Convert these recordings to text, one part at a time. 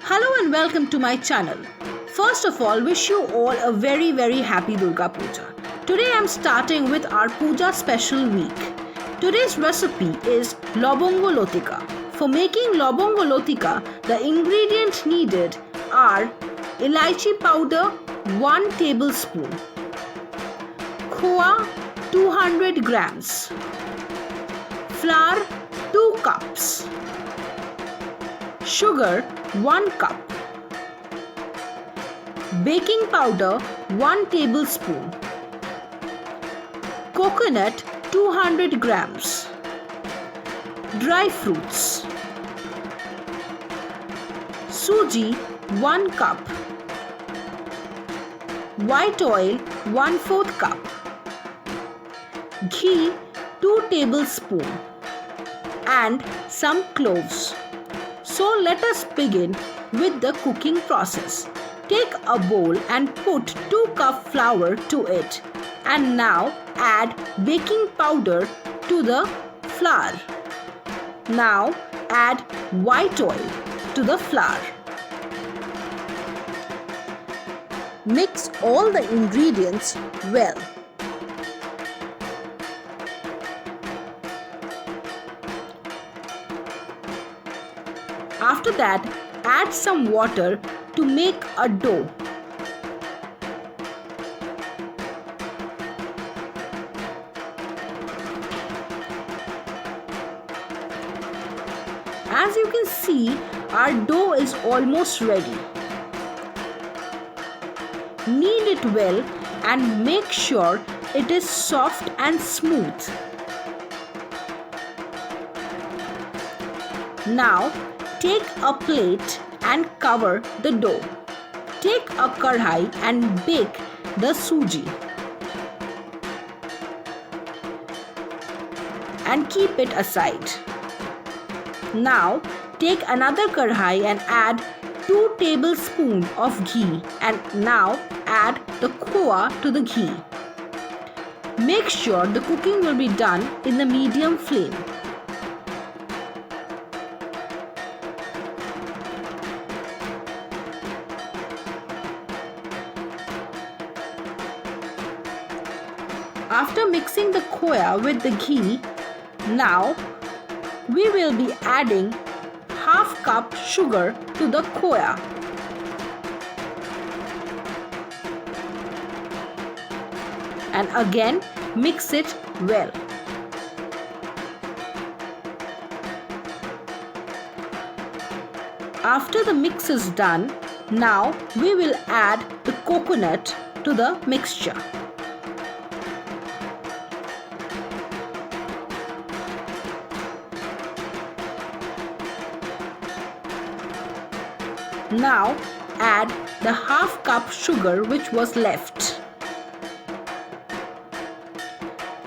Hello and welcome to my channel. First of all, wish you all a very happy Durga Puja. Today I am starting with our Puja special week. Today's recipe is Lobongo Lotika. For making Lobongo Lotika, the ingredients needed are elaichi powder 1 tablespoon, khoa 200 grams, flour 2 cups, sugar 1 cup, baking powder 1 tablespoon, coconut 200 grams, dry fruits, suji 1 cup, white oil 1/4 cup, ghee 2 tablespoons and some cloves. So let us begin with the cooking process. Take a bowl and put 2 cup flour to it, and now add baking powder to the flour. Now add white oil to the flour. Mix all the ingredients well. After that, add some water to make a dough. As you can see, our dough is almost ready. Knead it well and make sure it is soft and smooth. Now, take a plate and cover the dough. Take a kadhai and bake the suji. And keep it aside. Now, take another kadhai and add 2 tablespoons of ghee, and now add the khoa to the ghee. Make sure the cooking will be done in the medium flame. After mixing the khoya with the ghee, now we will be adding half cup sugar to the khoya. And again mix it well. After the mix is done, now we will add the coconut to the mixture. Now add the half cup sugar which was left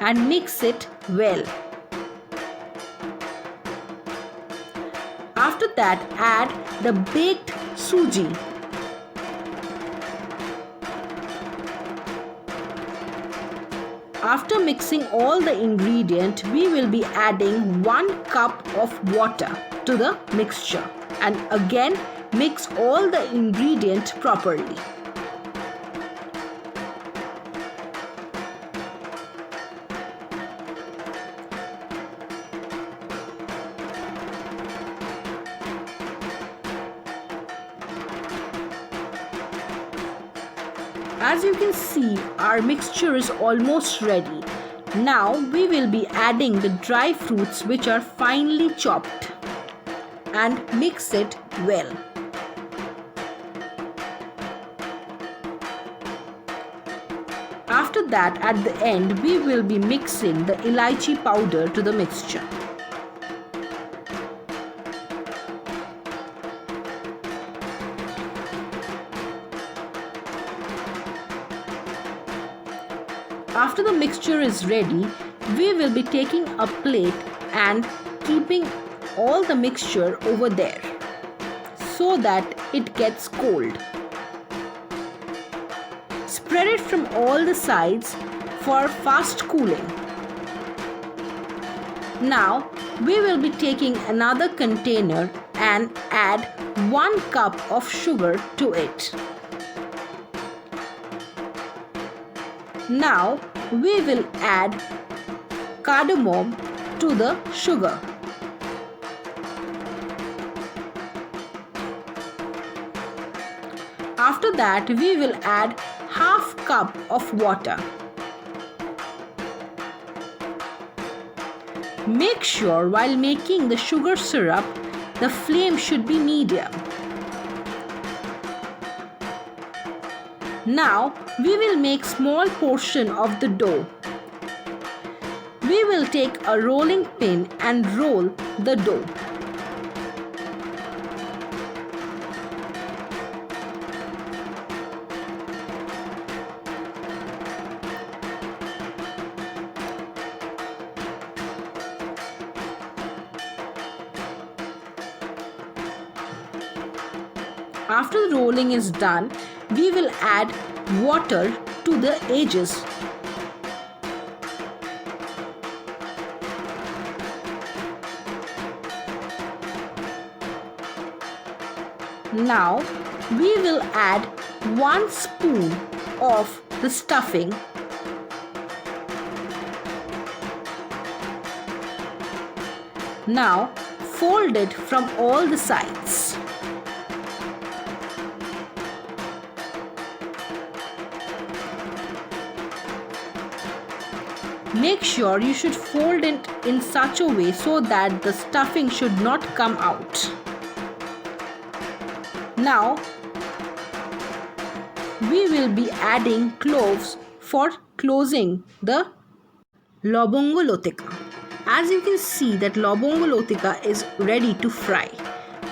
and mix it well. After that, add the baked suji. After mixing all the ingredients, we will be adding 1 cup of water to the mixture, and again mix all the ingredients properly. As you can see, our mixture is almost ready. Now we will be adding the dry fruits which are finely chopped and mix it well. After that, at the end, we will be mixing the elaichi powder to the mixture. After the mixture is ready, we will be taking a plate and keeping all the mixture over there so that it gets cold. Spread it from all the sides for fast cooling. Now we will be taking another container and add 1 cup of sugar to it. Now we will add cardamom to the sugar. After that, we will add half cup of water. Make sure while making the sugar syrup, the flame should be medium. Now, we will make small portion of the dough. We will take a rolling pin and roll the dough. After the rolling is done, we will add water to the edges. Now we will add 1 spoon of the stuffing. Now fold it from all the sides. Make sure you should fold it in such a way so that the stuffing should not come out. Now we will be adding cloves for closing the lobongo lotika. As you can see that lobongo lotika is ready to fry.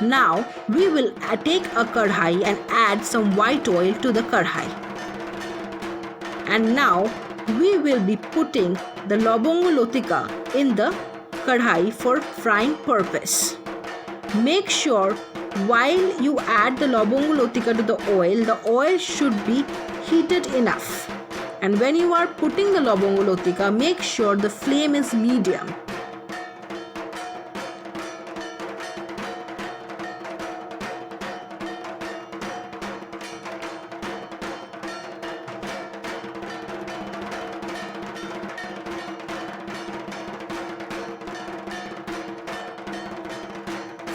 Now we will take a kadhai and add some white oil to the kadhai. And now we will be putting the lobongo lotika in the kadhai for frying purpose. Make sure while you add the lobongo lotika to the oil should be heated enough. And when you are putting the lobongo lotika, make sure the flame is medium.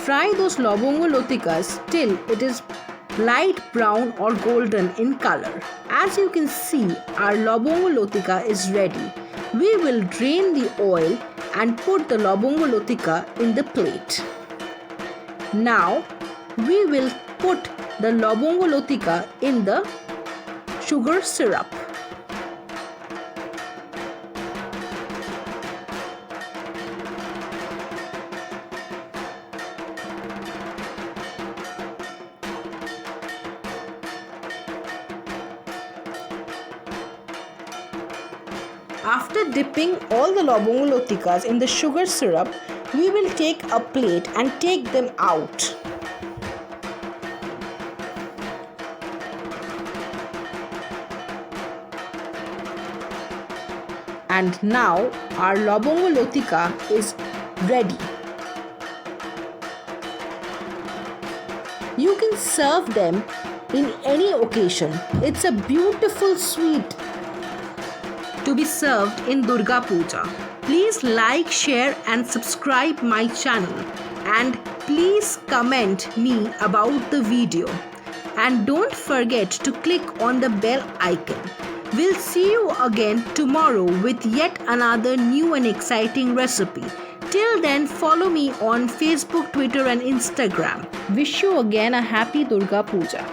Fry those lobongo lotikas till it is light brown or golden in color. As you can see, our lobongo lotika is ready. We will drain the oil and put the lobongo lotika in the plate. Now we will put the lobongo lotika in the sugar syrup. After dipping all the lobongo lotikas in the sugar syrup, we will take a plate and take them out. And now our lobongo lotika is ready. You can serve them in any occasion. It's a beautiful sweet to be served in Durga Puja. Please like, share and subscribe my channel, and please comment me about the video, and don't forget to click on the bell icon. We'll see you again tomorrow with yet another new and exciting recipe. Till then, follow me on Facebook, Twitter and Instagram. Wish you again a happy Durga Puja.